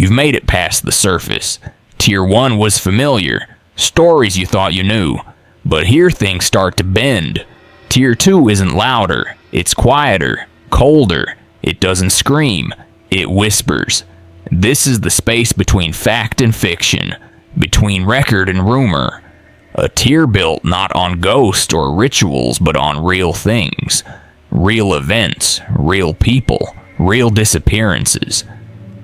You've made it past the surface. Tier 1 was familiar, stories you thought you knew, but here things start to bend. Tier 2 isn't louder, it's quieter, colder, it doesn't scream, it whispers. This is the space between fact and fiction, between record and rumor. A tier built not on ghosts or rituals, but on real things. Real events, real people, real disappearances.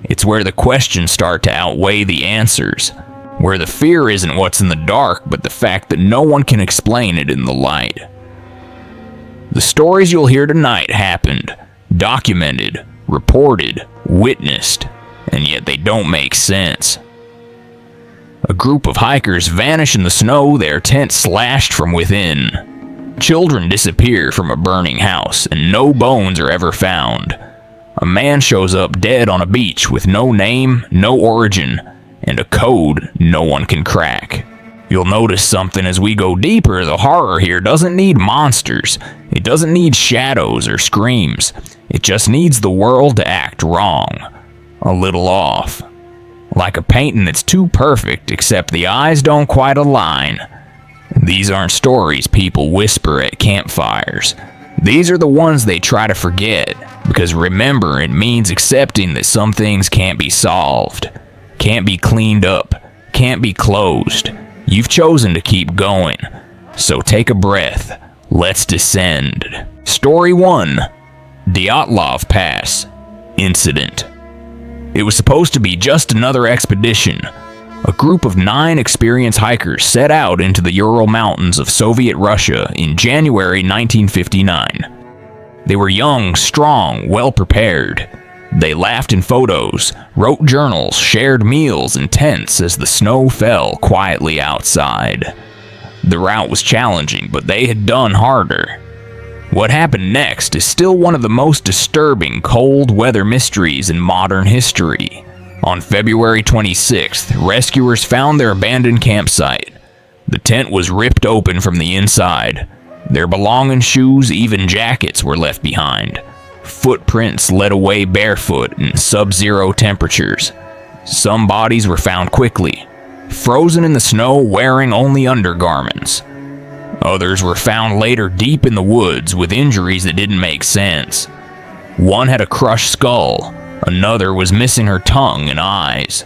It's where the questions start to outweigh the answers. Where the fear isn't what's in the dark, but the fact that no one can explain it in the light. The stories you'll hear tonight happened, documented, reported, witnessed, and yet they don't make sense. A group of hikers vanish in the snow, their tent slashed from within. Children disappear from a burning house, and no bones are ever found. A man shows up dead on a beach with no name, no origin, and a code no one can crack. You'll notice something as we go deeper. The horror here doesn't need monsters. It doesn't need shadows or screams. It just needs the world to act wrong. A little off. Like a painting that's too perfect, except the eyes don't quite align. These aren't stories people whisper at campfires. These are the ones they try to forget, because remembering means accepting that some things can't be solved, can't be cleaned up, can't be closed. You've chosen to keep going, so take a breath. Let's descend. Story 1. Dyatlov Pass Incident. It was supposed to be just another expedition. A group of 9 experienced hikers set out into the Ural Mountains of Soviet Russia in January 1959. They were young, strong, well-prepared. They laughed in photos, wrote journals, shared meals in tents as the snow fell quietly outside. The route was challenging, but they had done harder. What happened next is still one of the most disturbing cold weather mysteries in modern history. On February 26th, rescuers found their abandoned campsite. The tent was ripped open from the inside. Their belongings, shoes, even jackets were left behind. Footprints led away barefoot in sub-zero temperatures. Some bodies were found quickly, frozen in the snow wearing only undergarments. Others were found later deep in the woods with injuries that didn't make sense. One had a crushed skull. Another was missing her tongue and eyes.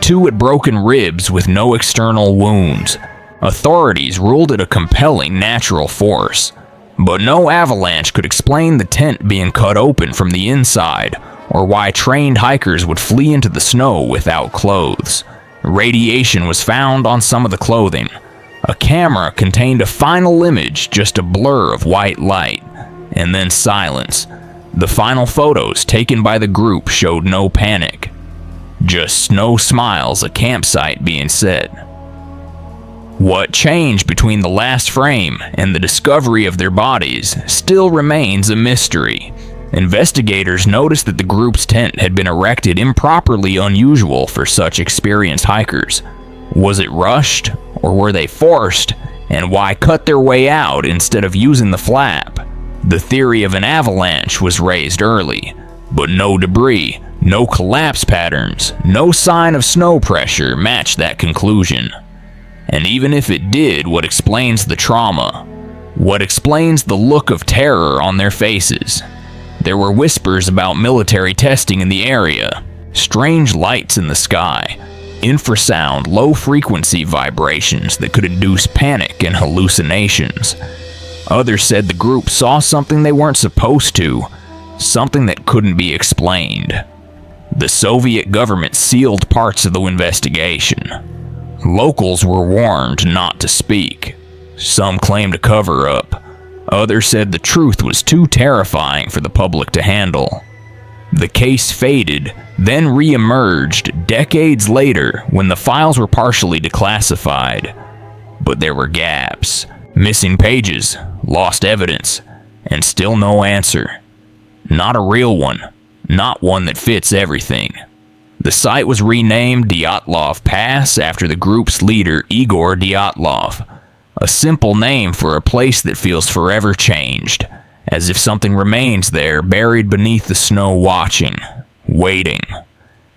2 had broken ribs with no external wounds. Authorities ruled it a compelling natural force. But no avalanche could explain the tent being cut open from the inside, or why trained hikers would flee into the snow without clothes. Radiation was found on some of the clothing. A camera contained a final image, just a blur of white light, and then silence. The final photos taken by the group showed no panic, just snow smiles, a campsite being set. What changed between the last frame and the discovery of their bodies still remains a mystery. Investigators noticed that the group's tent had been erected improperly unusual for such experienced hikers. Was it rushed, or were they forced, and why cut their way out instead of using the flap? The theory of an avalanche was raised early, but no debris, no collapse patterns, no sign of snow pressure matched that conclusion. And even if it did, what explains the trauma? What explains the look of terror on their faces? There were whispers about military testing in the area, strange lights in the sky, infrasound low-frequency vibrations that could induce panic and hallucinations. Others said the group saw something they weren't supposed to, something that couldn't be explained. The Soviet government sealed parts of the investigation. Locals were warned not to speak. Some claimed a cover-up. Others said the truth was too terrifying for the public to handle. The case faded, then re-emerged decades later when the files were partially declassified. But there were gaps, missing pages, lost evidence, and still no answer. Not a real one, not one that fits everything. The site was renamed Dyatlov Pass after the group's leader Igor Dyatlov, a simple name for a place that feels forever changed, as if something remains there buried beneath the snow watching, waiting.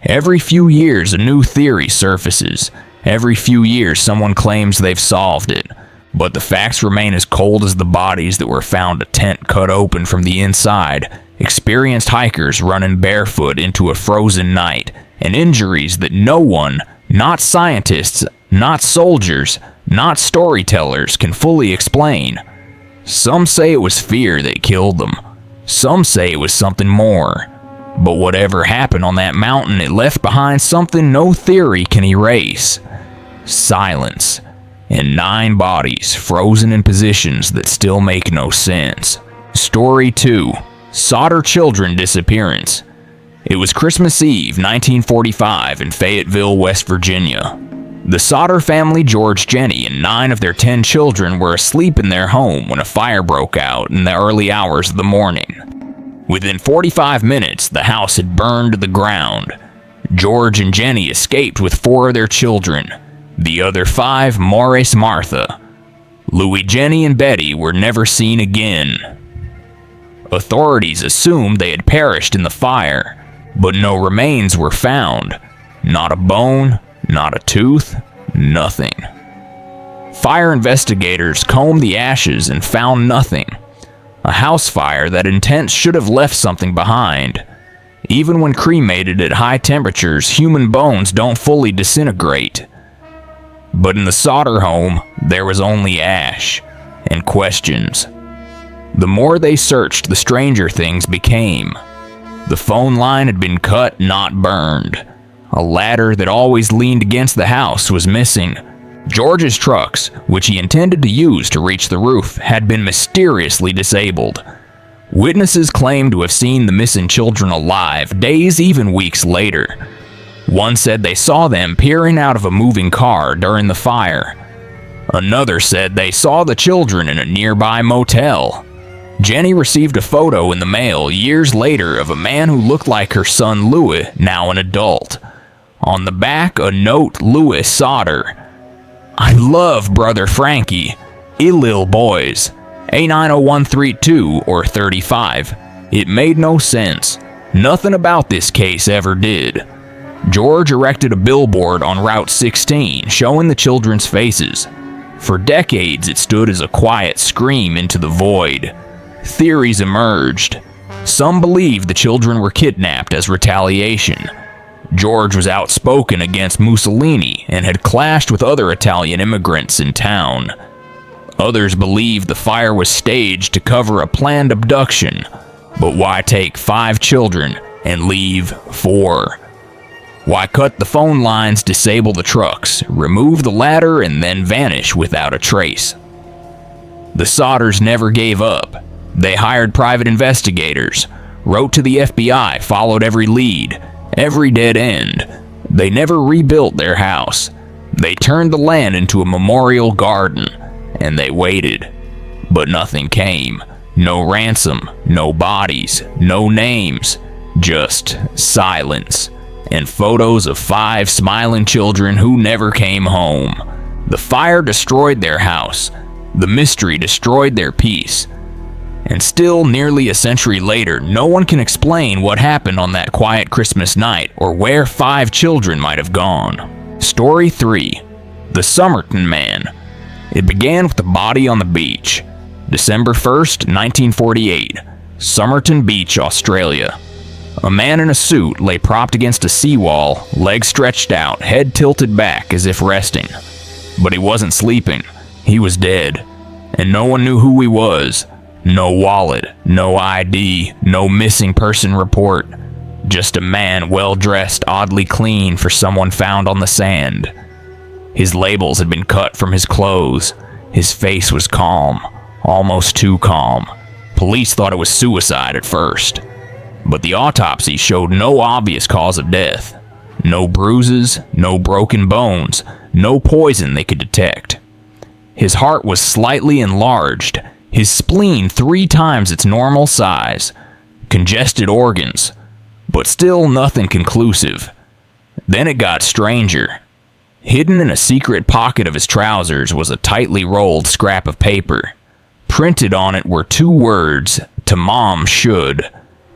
Every few years, a new theory surfaces. Every few years, someone claims they've solved it. But the facts remain as cold as the bodies that were found, a tent cut open from the inside, experienced hikers running barefoot into a frozen night, and injuries that no one, not scientists, not soldiers, not storytellers, can fully explain. Some say it was fear that killed them. Some say it was something more. But whatever happened on that mountain, it left behind something no theory can erase. Silence. And 9 bodies frozen in positions that still make no sense. Story 2. Sodder Children Disappearance. It was Christmas Eve, 1945, in Fayetteville, West Virginia. The Sodder family, George, Jenny, and 9 of their 10 children were asleep in their home when a fire broke out in the early hours of the morning. Within 45 minutes, the house had burned to the ground. George and Jenny escaped with 4 of their children. The other 5, Maurice, Martha. Louis, Jenny, and Betty were never seen again. Authorities assumed they had perished in the fire, but no remains were found. Not a bone, not a tooth, nothing. Fire investigators combed the ashes and found nothing. A house fire that intense should have left something behind. Even when cremated at high temperatures, human bones don't fully disintegrate. But in the Sodder home, there was only ash and questions. The more they searched, the stranger things became. The phone line had been cut, not burned. A ladder that always leaned against the house was missing. George's trucks, which he intended to use to reach the roof, had been mysteriously disabled. Witnesses claimed to have seen the missing children alive, days, even weeks later. One said they saw them peering out of a moving car during the fire. Another said they saw the children in a nearby motel. Jenny received a photo in the mail years later of a man who looked like her son Louis, now an adult. On the back, a note, Louis Sodder. I love brother Frankie. Lil boys. A90132 or 35. It made no sense. Nothing about this case ever did. George erected a billboard on Route 16 showing the children's faces. For decades, it stood as a quiet scream into the void. Theories emerged. Some believed the children were kidnapped as retaliation. George was outspoken against Mussolini and had clashed with other Italian immigrants in town. Others believed the fire was staged to cover a planned abduction. But why take 5 children and leave 4? Why cut the phone lines, disable the trucks, remove the ladder, and then vanish without a trace? The Sodders never gave up. They hired private investigators, wrote to the FBI, followed every lead, every dead end. They never rebuilt their house. They turned the land into a memorial garden, and they waited. But nothing came. No ransom, no bodies, no names, just silence. And photos of 5 smiling children who never came home. The fire destroyed their house. The mystery destroyed their peace. And still, nearly a century later, no one can explain what happened on that quiet Christmas night or where 5 children might have gone. Story 3. The Somerton Man. It began with a body on the beach. December 1st, 1948. Somerton Beach, Australia. A man in a suit lay propped against a seawall, legs stretched out, head tilted back as if resting. But he wasn't sleeping. He was dead. And no one knew who he was. No wallet, no ID, no missing person report. Just a man well-dressed, oddly clean for someone found on the sand. His labels had been cut from his clothes. His face was calm, almost too calm. Police thought it was suicide at first. But the autopsy showed no obvious cause of death. No bruises, no broken bones, no poison they could detect. His heart was slightly enlarged, his spleen 3 times its normal size, congested organs, but still nothing conclusive. Then it got stranger. Hidden in a secret pocket of his trousers was a tightly rolled scrap of paper. Printed on it were 2 words, Tamám, Shud,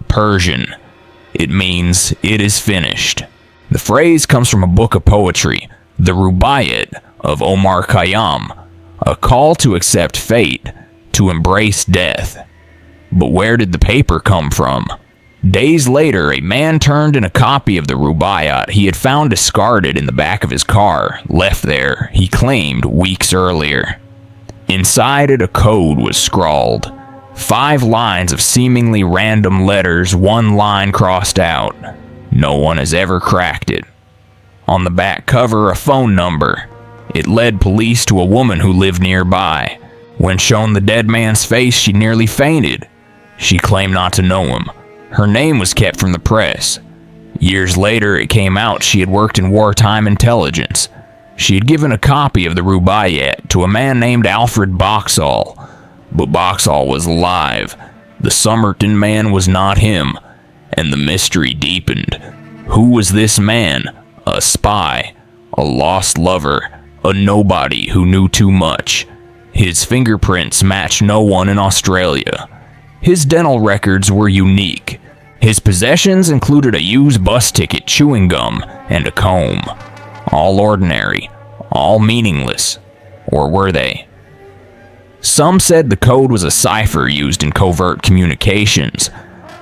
Persian. It means, it is finished. The phrase comes from a book of poetry, the Rubaiyat of Omar Khayyam, a call to accept fate, to embrace death. But where did the paper come from? Days later, a man turned in a copy of the Rubaiyat he had found discarded in the back of his car, left there, he claimed, weeks earlier. Inside it, a code was scrawled. 5 lines of seemingly random letters, 1 line crossed out. No one has ever cracked it. On the back cover, a phone number. It led police to a woman who lived nearby. When shown the dead man's face, she nearly fainted. She claimed not to know him. Her name was kept from the press. Years later, it came out she had worked in wartime intelligence. She had given a copy of the Rubaiyat to a man named Alfred Boxall. But Boxall was alive. The Somerton Man was not him, and the mystery deepened. Who was this man? A spy, a lost lover, a nobody who knew too much. His fingerprints matched no one in Australia. His dental records were unique. His possessions included a used bus ticket, chewing gum, and a comb. All ordinary, all meaningless. Or were they? Some said the code was a cipher used in covert communications.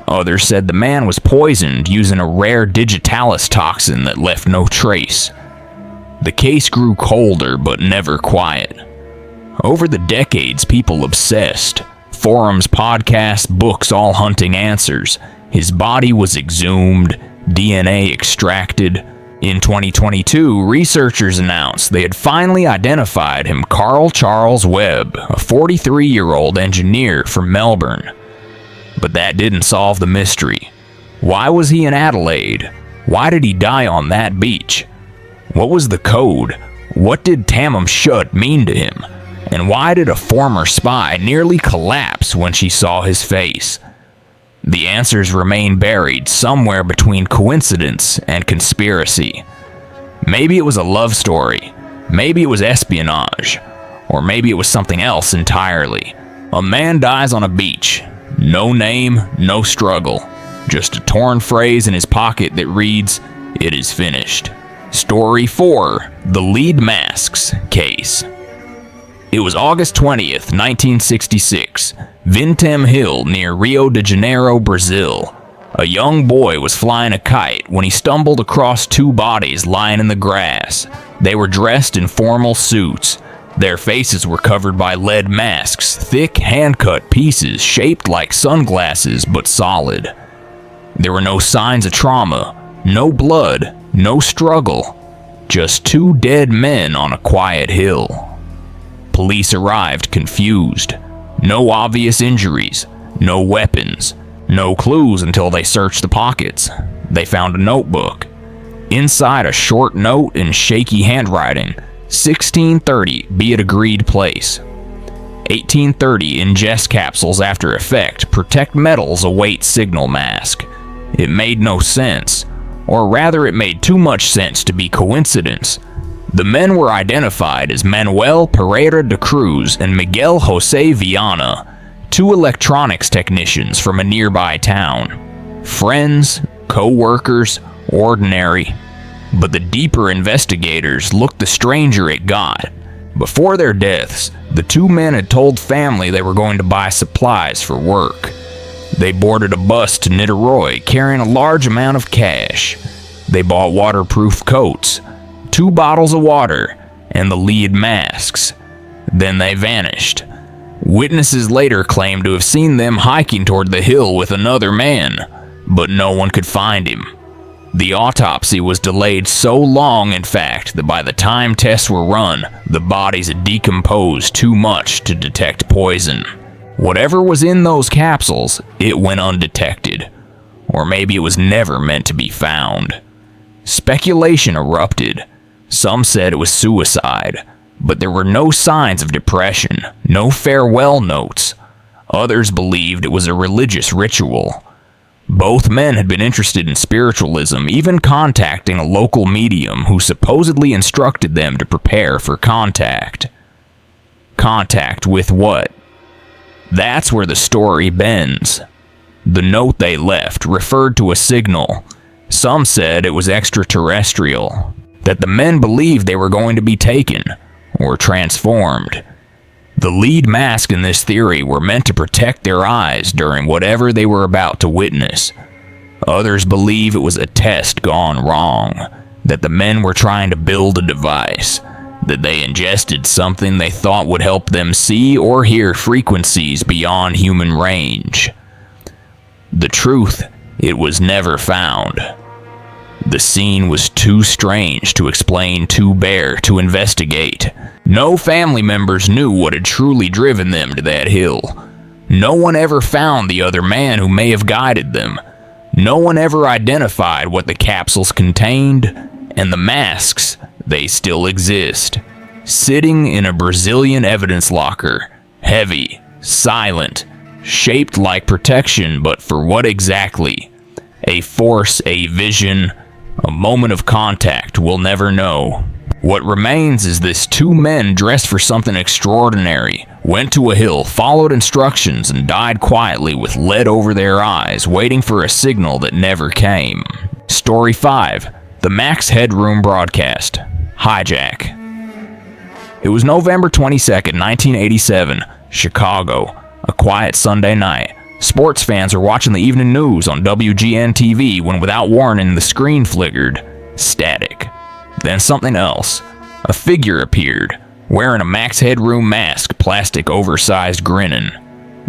Others said the man was poisoned using a rare digitalis toxin that left no trace. The case grew colder but never quiet. Over the decades, people obsessed. Forums, podcasts, books, all hunting answers. His body was exhumed, DNA extracted. In 2022, researchers announced they had finally identified him, Carl Charles Webb, a 43-year-old engineer from Melbourne. But that didn't solve the mystery. Why was he in Adelaide? Why did he die on that beach? What was the code? What did Tamám Shud mean to him? And why did a former spy nearly collapse when she saw his face? The answers remain buried somewhere between coincidence and conspiracy. Maybe it was a love story. Maybe it was espionage. Or maybe it was something else entirely. A man dies on a beach. No name, no struggle. Just a torn phrase in his pocket that reads, "It is finished." Story 4. The Lead Masks Case. It was August 20th, 1966, Vintem Hill near Rio de Janeiro, Brazil. A young boy was flying a kite when he stumbled across 2 bodies lying in the grass. They were dressed in formal suits. Their faces were covered by lead masks, thick hand-cut pieces shaped like sunglasses but solid. There were no signs of trauma, no blood, no struggle. Just 2 dead men on a quiet hill. Police arrived confused. No obvious injuries, no weapons, no clues until they searched the pockets. They found a notebook. Inside, a short note in shaky handwriting. 1630, be at agreed place. 1830, ingest capsules after effect. Protect metals, await signal mask. It made no sense. Or rather, it made too much sense to be coincidence. The men were identified as Manuel Pereira de Cruz and Miguel Jose Viana, 2 electronics technicians from a nearby town. Friends, co-workers, ordinary. But the deeper investigators looked the stranger it got. Before their deaths, the 2 men had told family they were going to buy supplies for work. They boarded a bus to Niterói carrying a large amount of cash. They bought waterproof coats, 2 bottles of water, and the lead masks. Then they vanished. Witnesses later claimed to have seen them hiking toward the hill with another man, but no one could find him. The autopsy was delayed so long, in fact, that by the time tests were run, the bodies had decomposed too much to detect poison. Whatever was in those capsules, it went undetected. Or maybe it was never meant to be found. Speculation erupted. Some said it was suicide, but there were no signs of depression, no farewell notes. Others believed it was a religious ritual. Both men had been interested in spiritualism, even contacting a local medium who supposedly instructed them to prepare for contact. Contact with what? That's where the story bends. The note they left referred to a signal. Some said it was extraterrestrial, that the men believed they were going to be taken or transformed. The lead mask in this theory were meant to protect their eyes during whatever they were about to witness. Others believe it was a test gone wrong, that the men were trying to build a device, that they ingested something they thought would help them see or hear frequencies beyond human range. The truth, it was never found. The scene was too strange to explain, too bare to investigate. No family members knew what had truly driven them to that hill. No one ever found the other man who may have guided them. No one ever identified what the capsules contained, and the masks, they still exist. Sitting in a Brazilian evidence locker, heavy, silent, shaped like protection, but for what exactly? A force, a vision, a moment of contact, we'll never know. What remains is this two men dressed for something extraordinary, went to a hill, followed instructions, and died quietly with lead over their eyes, waiting for a signal that never came. Story 5. The Max Headroom Broadcast Hijack. It was November 22nd, 1987, Chicago, a quiet Sunday night. Sports fans were watching the evening news on WGN-TV when without warning the screen flickered. Static. Then something else. A figure appeared, wearing a Max Headroom mask, plastic oversized grinning.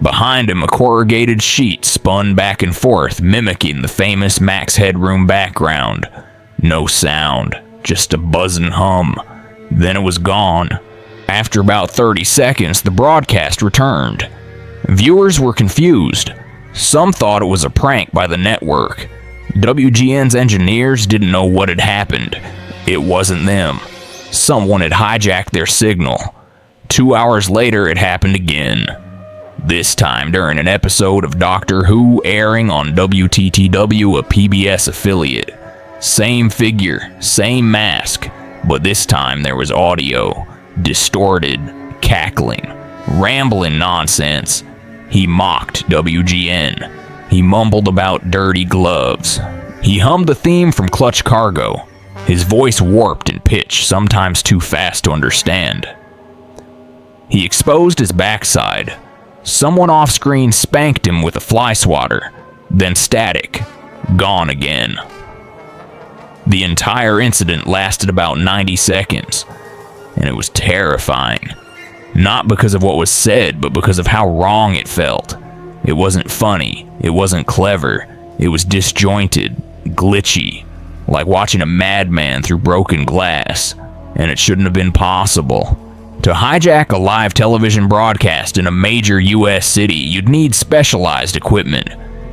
Behind him, a corrugated sheet spun back and forth, mimicking the famous Max Headroom background. No sound, just a buzzing hum. Then it was gone. After about 30 seconds, the broadcast returned. Viewers were confused. Some thought it was a prank by the network. WGN's engineers didn't know what had happened. It wasn't them. Someone had hijacked their signal. 2 hours later, it happened again. This time during an episode of Doctor Who airing on WTTW, a PBS affiliate. Same figure, same mask, but this time there was audio. Distorted, cackling, rambling nonsense. He mocked WGN. He mumbled about dirty gloves. He hummed the theme from Clutch Cargo. His voice warped in pitch, sometimes too fast to understand. He exposed his backside. Someone off-screen spanked him with a fly swatter. Then static. Gone again. The entire incident lasted about 90 seconds, and it was terrifying. Not because of what was said, but because of how wrong it felt. It wasn't funny. It wasn't clever. It was disjointed, glitchy, like watching a madman through broken glass, and it shouldn't have been possible. To hijack a live television broadcast in a major US city, you'd need specialized equipment.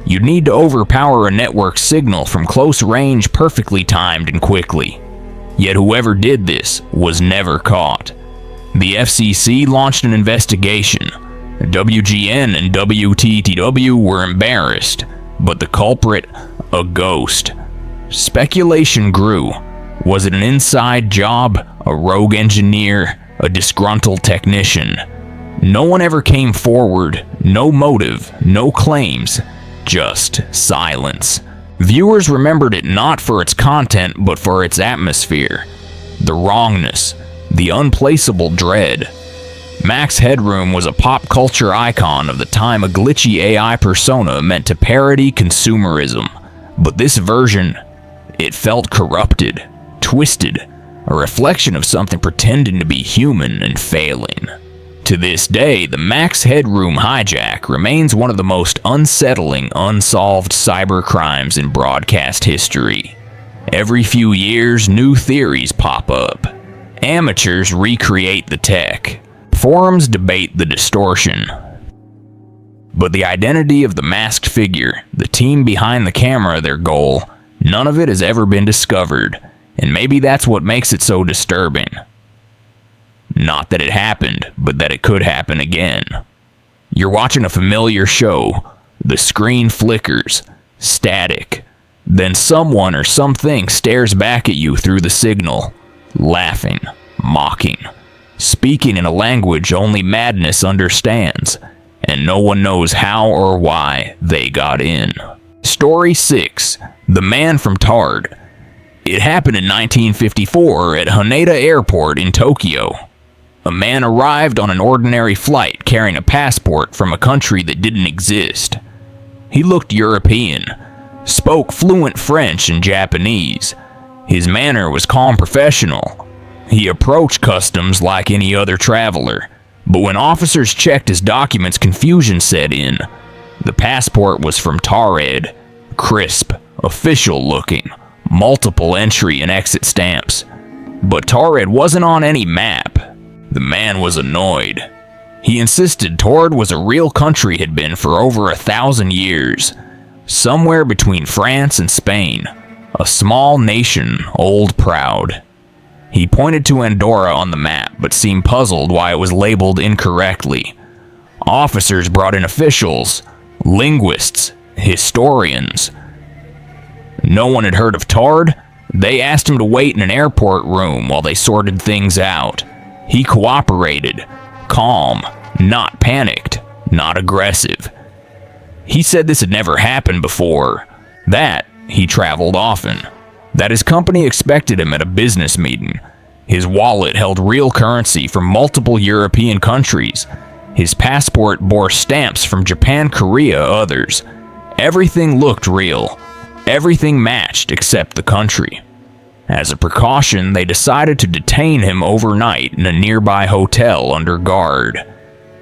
You'd need to overpower a network signal from close range, perfectly timed and quickly. Yet whoever did this was never caught. The FCC launched an investigation. WGN and WTTW were embarrassed, but the culprit, a ghost. Speculation grew. Was it an inside job, a rogue engineer, a disgruntled technician? No one ever came forward, no motive, no claims, just silence. Viewers remembered it not for its content, but for its atmosphere. The wrongness, the unplaceable dread. Max Headroom was a pop culture icon of the time, a glitchy AI persona meant to parody consumerism. But this version, it felt corrupted, twisted, a reflection of something pretending to be human and failing. To this day, the Max Headroom hijack remains one of the most unsettling, unsolved cyber crimes in broadcast history. Every few years, new theories pop up. Amateurs recreate the tech. Forums debate the distortion. But the identity of the masked figure, the team behind the camera, their goal, none of it has ever been discovered, and maybe that's what makes it so disturbing. Not that it happened, but that it could happen again. You're watching a familiar show. The screen flickers. Static. Then someone or something stares back at you through the signal. Laughing. Mocking. Speaking in a language only madness understands. And no one knows how or why they got in. Story 6. The Man from Taured. It happened in 1954 at Haneda Airport in Tokyo. A man arrived on an ordinary flight carrying a passport from a country that didn't exist. He looked European, spoke fluent French and Japanese. His manner was calm professional. He approached customs like any other traveler, but when officers checked his documents, confusion set in. The passport was from Taured, crisp, official looking, multiple entry and exit stamps. But Taured wasn't on any map. The man was annoyed. He insisted Taured was a real country had been for over 1,000 years, somewhere between France and Spain, a small nation, old proud. He pointed to Andorra on the map, but seemed puzzled why it was labeled incorrectly. Officers brought in officials, linguists, historians. No one had heard of Taured. They asked him to wait in an airport room while they sorted things out. He cooperated, calm, not panicked, not aggressive. He said this had never happened before, that he traveled often, that his company expected him at a business meeting. His wallet held real currency from multiple European countries. His passport bore stamps from Japan, Korea, others. Everything looked real. Everything matched except the country. As a precaution, they decided to detain him overnight in a nearby hotel under guard.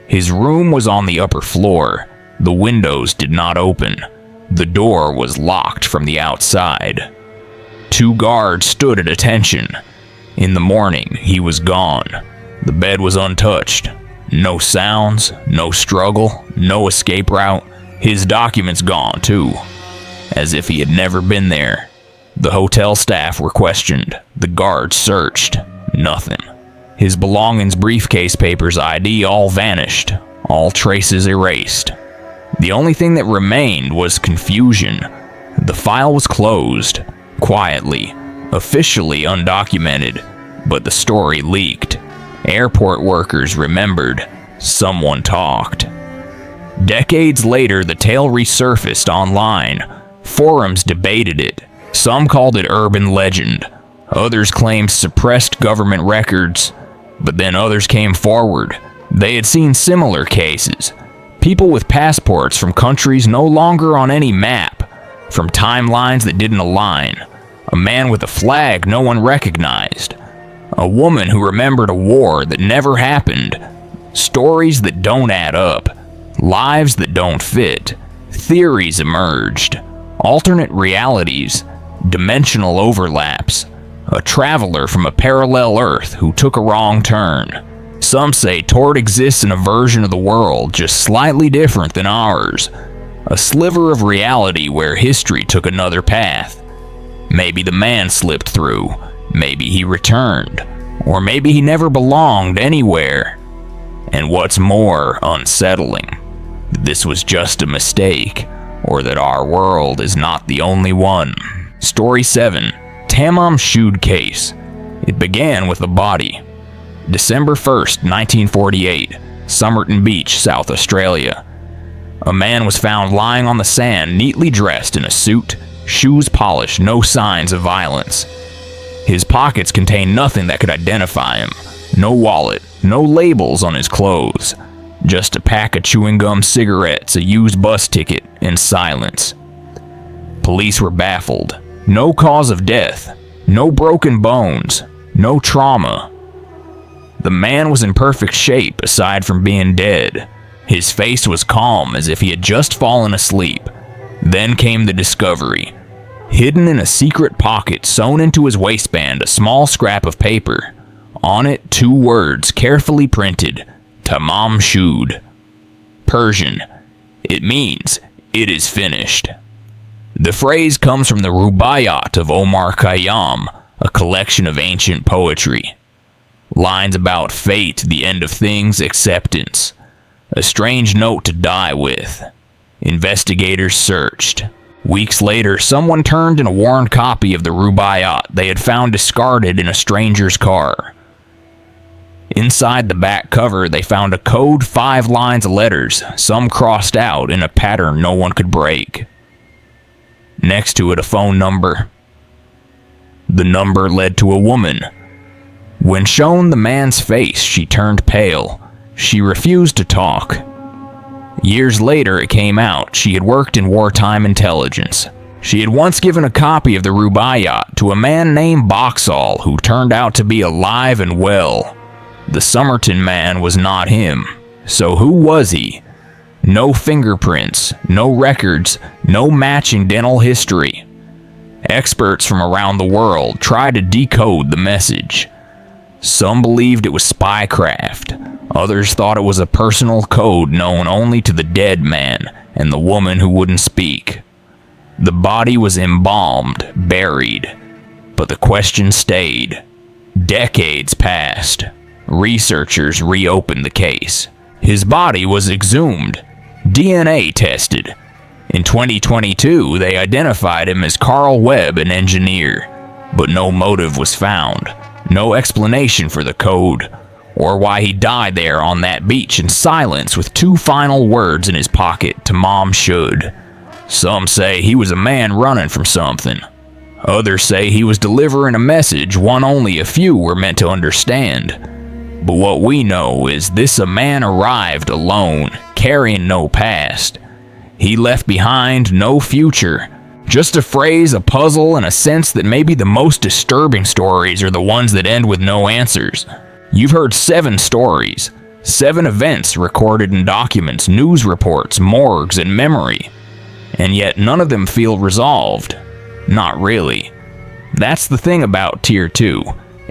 His room was on the upper floor. The windows did not open. The door was locked from the outside. 2 guards stood at attention. In the morning, he was gone. The bed was untouched. No sounds, no struggle, no escape route. His documents gone, too. As if he had never been there. The hotel staff were questioned. The guards searched. Nothing. His belongings, briefcase, papers, ID all vanished. All traces erased. The only thing that remained was confusion. The file was closed. Quietly. Officially undocumented. But the story leaked. Airport workers remembered. Someone talked. Decades later, the tale resurfaced online. Forums debated it. Some called it urban legend. Others claimed suppressed government records. But then others came forward. They had seen similar cases. People with passports from countries no longer on any map. From timelines that didn't align. A man with a flag no one recognized. A woman who remembered a war that never happened. Stories that don't add up. Lives that don't fit. Theories emerged. Alternate realities. Dimensional overlaps. A traveler from a parallel Earth who took a wrong turn. Some say Taured exists in a version of the world just slightly different than ours. A sliver of reality where history took another path. Maybe the man slipped through. Maybe he returned. Or maybe he never belonged anywhere. And what's more unsettling, this was just a mistake, or that our world is not the only one. Story 7. Tamám Shud Case. It began with a body. December 1st, 1948, Somerton Beach, South Australia. A man was found lying on the sand, neatly dressed in a suit, shoes polished, no signs of violence. His pockets contained nothing that could identify him. No wallet, no labels on his clothes. Just a pack of chewing gum cigarettes, a used bus ticket, and silence. Police were baffled. No cause of death. No broken bones. No trauma. The man was in perfect shape aside from being dead. His face was calm as if he had just fallen asleep. Then came the discovery. Hidden in a secret pocket sewn into his waistband, a small scrap of paper. On it, 2 words carefully printed. Tamám Shud. Persian. It means, it is finished. The phrase comes from the Rubaiyat of Omar Khayyam, a collection of ancient poetry. Lines about fate, the end of things, acceptance. A strange note to die with. Investigators searched. Weeks later, someone turned in a worn copy of the Rubaiyat they had found discarded in a stranger's car. Inside the back cover, they found a code 5 lines of letters, some crossed out in a pattern no one could break. Next to it, a phone number. The number led to a woman. When shown the man's face, she turned pale. She refused to talk. Years later, it came out she had worked in wartime intelligence. She had once given a copy of the Rubaiyat to a man named Boxall, who turned out to be alive and well. The Somerton Man was not him. So who was he? No fingerprints, no records, no matching dental history. Experts from around the world tried to decode the message. Some believed it was spycraft. Others thought it was a personal code known only to the dead man and the woman who wouldn't speak. The body was embalmed, buried, but the question stayed. Decades passed. Researchers reopened the case. His body was exhumed, DNA tested. In 2022, they identified him as Carl Webb, an engineer, but no motive was found, no explanation for the code, or why he died there on that beach in silence with 2 final words in his pocket, Tamám, Shud. Some say he was a man running from something. Others say he was delivering a message one only a few were meant to understand. But what we know is this: a man arrived alone, carrying no past. He left behind no future. Just a phrase, a puzzle, and a sense that maybe the most disturbing stories are the ones that end with no answers. You've heard 7 stories, 7 events recorded in documents, news reports, morgues, and memory. And yet none of them feel resolved. Not really. That's the thing about Tier 2.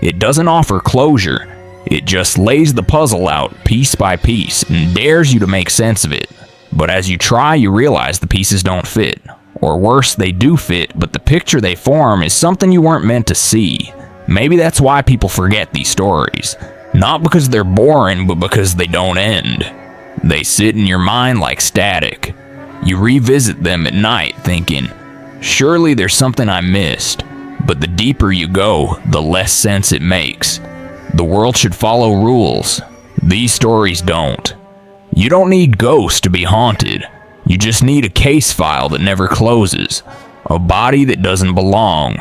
It doesn't offer closure. It just lays the puzzle out piece by piece and dares you to make sense of it. But as you try, you realize the pieces don't fit. Or worse, they do fit, but the picture they form is something you weren't meant to see. Maybe that's why people forget these stories. Not because they're boring, but because they don't end. They sit in your mind like static. You revisit them at night thinking, surely there's something I missed. But the deeper you go, the less sense it makes. The world should follow rules. These stories don't. You don't need ghosts to be haunted. You just need a case file that never closes. A body that doesn't belong.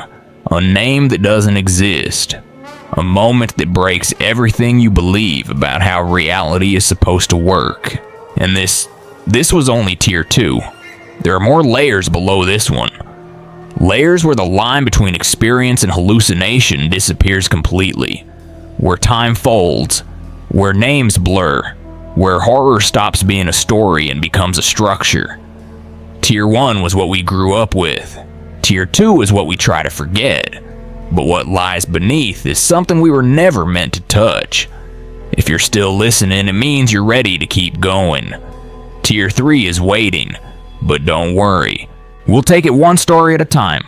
A name that doesn't exist. A moment that breaks everything you believe about how reality is supposed to work. And this was only Tier 2. There are more layers below this one. Layers where the line between experience and hallucination disappears completely. Where time folds. Where names blur. Where horror stops being a story and becomes a structure. Tier 1 was what we grew up with. Tier 2 is what we try to forget. But what lies beneath is something we were never meant to touch. If you're still listening, it means you're ready to keep going. Tier 3 is waiting, but don't worry. We'll take it one story at a time.